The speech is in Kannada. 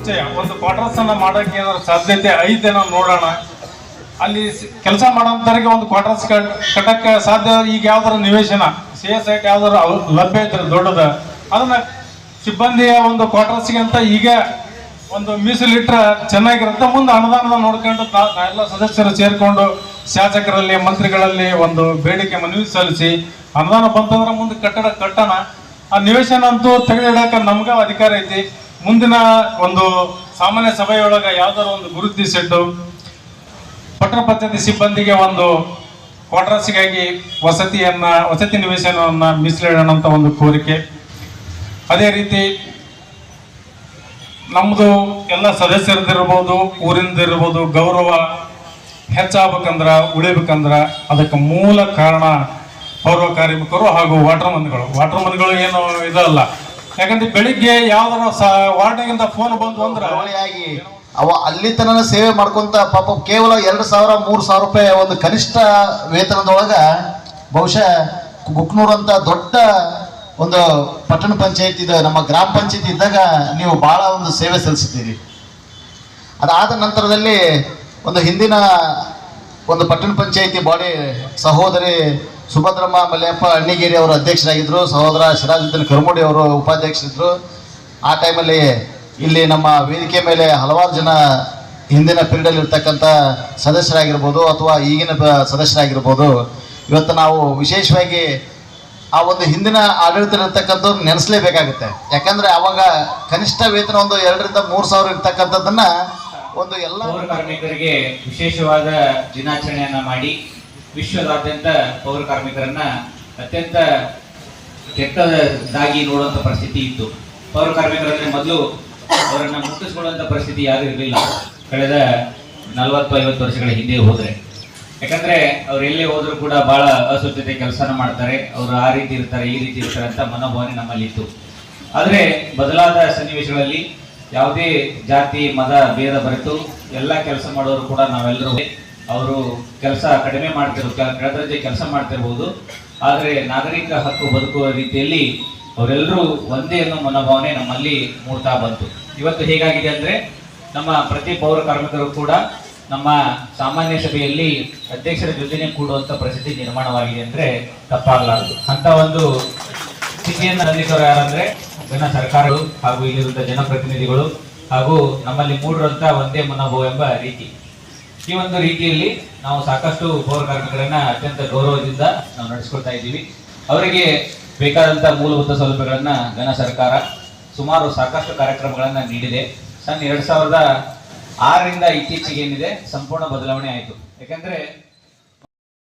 ನಿಶ್ಚಯ ಒಂದು ಕ್ವಾರ್ಟರ್ಸ್ ಅನ್ನ ಮಾಡೋಕೆ ಏನಾದ್ರು ಸಾಧ್ಯತೆ ಐದೇನೋ ನೋಡೋಣ. ಅಲ್ಲಿ ಕೆಲಸ ಮಾಡೋಂಥವ್ರಿಗೆ ಒಂದು ಕ್ವಾರ್ಟರ್ಸ್ ಕಟ್ಟಕ್ಕೆ ಸಾಧ್ಯ. ಈಗ ಯಾವ್ದಾರ ನಿವೇಶನ CSIT ಯಾವ್ದಾರು ಲಭ್ಯ ಇದ್ರೆ ದೊಡ್ಡದ ಅದನ್ನ ಸಿಬ್ಬಂದಿಯ ಒಂದು ಕ್ವಾರ್ಟರ್ಸ್ಗೆ ಅಂತ ಈಗ ಒಂದು ಮೀಸಲಿಟ್ರೆ ಚೆನ್ನಾಗಿರುತ್ತೆ. ಮುಂದೆ ಅನುದಾನದ ನೋಡ್ಕೊಂಡು ಎಲ್ಲ ಸದಸ್ಯರು ಸೇರ್ಕೊಂಡು ಶಾಸಕರಲ್ಲಿ ಮಂತ್ರಿಗಳಲ್ಲಿ ಒಂದು ಬೇಡಿಕೆ ಮನವಿ ಸಲ್ಲಿಸಿ ಅನುದಾನ ಬಂತಂದ್ರೆ ಮುಂದೆ ಕಟ್ಟೋಣ. ಆ ನಿವೇಶನ ಅಂತೂ ತೆಗೆದಿಡಕ್ಕೆ ನಮ್ಗ ಅಧಿಕಾರ ಐತಿ. ಮುಂದಿನ ಒಂದು ಸಾಮಾನ್ಯ ಸಭೆಯೊಳಗ ಯಾವ್ದಾರ ಒಂದು ಗುರುತಿಸಿಟ್ಟು ಪಟ್ಟಣ ಪಂಚಾಯತಿ ಸಿಬ್ಬಂದಿಗೆ ಒಂದು ಕ್ವಾರ್ಟರ್ಸ್ಗಾಗಿ ವಸತಿ ನಿವೇಶನವನ್ನ ಮೀಸಲಿಡೋಣ ಅಂತ ಒಂದು ಕೋರಿಕೆ. ಅದೇ ರೀತಿ ನಮ್ದು ಎಲ್ಲ ಸದಸ್ಯರದಿರ್ಬೋದು, ಊರಿಂದಿರ್ಬೋದು, ಗೌರವ ಹೆಚ್ಚಾಗಬೇಕಂದ್ರ ಉಳಿಬೇಕಂದ್ರ ಅದಕ್ಕೆ ಮೂಲ ಕಾರಣ ಪೌರ ಕಾರ್ಮಿಕರು ಹಾಗೂ ವಾಟರ್ ಮನ್ಗಳು ಏನು ಇದಲ್ಲ. ಯಾಕಂದ್ರೆ ಬೆಳಿಗ್ಗೆ ಯಾವ್ದಾರ ವಾರ್ಡ್ಗಿಂತ ಫೋನ್ ಬಂದು ಅಂದ್ರೆ ಅವ ಅಲ್ಲಿ ತನಕ ಸೇವೆ ಮಾಡ್ಕೊಂತ ಪಾಪ ಕೇವಲ 2,000-3,000 ರೂಪಾಯಿ ಒಂದು ಕನಿಷ್ಠ ವೇತನದೊಳಗ ಬಹುಶಃ ಗುಕ್ನೂರ್ ಅಂತ ದೊಡ್ಡ ಒಂದು ಪಟ್ಟಣ ಪಂಚಾಯತ್ ಇದೆ, ನಮ್ಮ ಗ್ರಾಮ ಪಂಚಾಯತ್ ಇದ್ದಾಗ ನೀವು ಬಹಳ ಒಂದು ಸೇವೆ ಸಲ್ಲಿಸಿದ್ದೀರಿ. ಅದಾದ ನಂತರದಲ್ಲಿ ಒಂದು ಹಿಂದಿನ ಒಂದು ಪಟ್ಟಣ ಪಂಚಾಯತಿ ಬಾಡಿ ಸಹೋದರಿ ಸುಭದ್ರಮ್ಮ ಮಲ್ಯಪ್ಪ ಅಣ್ಣಿಗೇರಿ ಅವರು ಅಧ್ಯಕ್ಷರಾಗಿದ್ದರು, ಸಹೋದರ ಸಿರಾಜುದ್ದೀನ್ ಕರ್ಮುಡಿ ಅವರು ಉಪಾಧ್ಯಕ್ಷರಿದ್ದರು. ಆ ಟೈಮಲ್ಲಿ ಇಲ್ಲಿ ನಮ್ಮ ವೇದಿಕೆ ಮೇಲೆ ಹಲವಾರು ಜನ ಹಿಂದಿನ ಪೀರಿಯಡಲ್ಲಿ ಇರ್ತಕ್ಕಂಥ ಸದಸ್ಯರಾಗಿರ್ಬೋದು ಅಥವಾ ಈಗಿನ ಸದಸ್ಯರಾಗಿರ್ಬೋದು. ಇವತ್ತು ನಾವು ವಿಶೇಷವಾಗಿ ಆ ಒಂದು ಹಿಂದಿನ ಆಡಳಿತ ಇರ್ತಕ್ಕಂಥವ್ರು ನೆನೆಸಲೇಬೇಕಾಗುತ್ತೆ. ಯಾಕಂದ್ರೆ ಅವಾಗ ಕನಿಷ್ಠ ವೇತನ ಒಂದು 2,000-3,000 ಇರ್ತಕ್ಕಂಥದ್ದನ್ನ ಒಂದು ಎಲ್ಲ ಪೌರ ಕಾರ್ಮಿಕರಿಗೆ ವಿಶೇಷವಾದ ದಿನಾಚರಣೆಯನ್ನ ಮಾಡಿ ವಿಶ್ವದಾದ್ಯಂತ ಪೌರ ಕಾರ್ಮಿಕರನ್ನ ಅತ್ಯಂತ ಕೆಟ್ಟದಾಗಿ ನೋಡುವಂತ ಪರಿಸ್ಥಿತಿ ಇತ್ತು. ಪೌರ ಕಾರ್ಮಿಕರಂದ್ರೆ ಮೊದಲು ಅವರನ್ನ ಮುಟ್ಟಿಸ್ಕೊಳ್ಳುವಂತ ಪರಿಸ್ಥಿತಿ ಯಾರು ಇರಲಿಲ್ಲ ಕಳೆದ 40-50 ವರ್ಷಗಳ ಹಿಂದೆ ಹೋದ್ರೆ. ಯಾಕಂದ್ರೆ ಅವ್ರು ಎಲ್ಲೇ ಹೋದ್ರು ಕೂಡ ಬಹಳ ಅಸ್ವಚ್ಛತೆ ಕೆಲಸನ ಮಾಡ್ತಾರೆ, ಅವರು ಆ ರೀತಿ ಇರ್ತಾರೆ ಈ ರೀತಿ ಇರ್ತಾರೆ ಅಂತ ಮನೋಭಾವನೆ ನಮ್ಮಲ್ಲಿ ಇತ್ತು. ಆದ್ರೆ ಬದಲಾದ ಸನ್ನಿವೇಶಗಳಲ್ಲಿ ಯಾವುದೇ ಜಾತಿ ಮತ ಭೇದ ಬರೆತು ಎಲ್ಲ ಕೆಲಸ ಮಾಡೋರು ಕೂಡ ನಾವೆಲ್ಲರೂ ಅವರು ಕೆಲಸ ಕಡಿಮೆ ಕೆಳದರ್ಜೆ ಕೆಲಸ ಮಾಡ್ತಿರ್ಬೋದು, ಆದ್ರೆ ನಾಗರಿಕ ಹಕ್ಕು ಬದುಕುವ ರೀತಿಯಲ್ಲಿ ಅವರೆಲ್ಲರೂ ಒಂದೇ ಅನ್ನೋ ಮನೋಭಾವನೆ ನಮ್ಮಲ್ಲಿ ಮೂಡ್ತಾ ಬಂತು. ಇವತ್ತು ಹೇಗಾಗಿದೆ ಅಂದ್ರೆ ನಮ್ಮ ಪ್ರತಿ ಪೌರ ಕಾರ್ಮಿಕರು ಕೂಡ ನಮ್ಮ ಸಾಮಾನ್ಯ ಸಭೆಯಲ್ಲಿ ಅಧ್ಯಕ್ಷರ ಜೊತೆನೆ ಕೂಡುವಂತ ಪರಿಸ್ಥಿತಿ ನಿರ್ಮಾಣವಾಗಿದೆ ಅಂದ್ರೆ ತಪ್ಪಾಗಲಾರದು. ಅಂತ ಒಂದು ಸ್ಥಿತಿಯನ್ನು ತಂದಿದ್ದವರು ಯಾರಂದ್ರೆ ಜನ ಸರ್ಕಾರಗಳು ಹಾಗೂ ಇಲ್ಲಿರುವಂತ ಜನಪ್ರತಿನಿಧಿಗಳು ಹಾಗೂ ನಮ್ಮಲ್ಲಿ ಮೂಡಿರುವಂತ ಒಂದೇ ಮನೋಭಾವ ಎಂಬ ರೀತಿ. ಈ ಒಂದು ರೀತಿಯಲ್ಲಿ ನಾವು ಸಾಕಷ್ಟು ಪೌರ ಕಾರ್ಮಿಕರನ್ನ ಅತ್ಯಂತ ಗೌರವದಿಂದ ನಾವು ನಡೆಸ್ಕೊಳ್ತಾ ಇದ್ದೀವಿ. ಅವರಿಗೆ ಬೇಕಾದಂತ ಮೂಲಭೂತ ಸೌಲಭ್ಯಗಳನ್ನ ಜನ ಸರ್ಕಾರ ಸುಮಾರು ಸಾಕಷ್ಟು ಕಾರ್ಯಕ್ರಮಗಳನ್ನ ನೀಡಿದೆ. 2006ರಿಂದ ಇತ್ತೀಚೆಗೆ ಏನಿದೆ ಸಂಪೂರ್ಣ ಬದಲಾವಣೆ ಆಯಿತು. ಯಾಕಂದ್ರೆ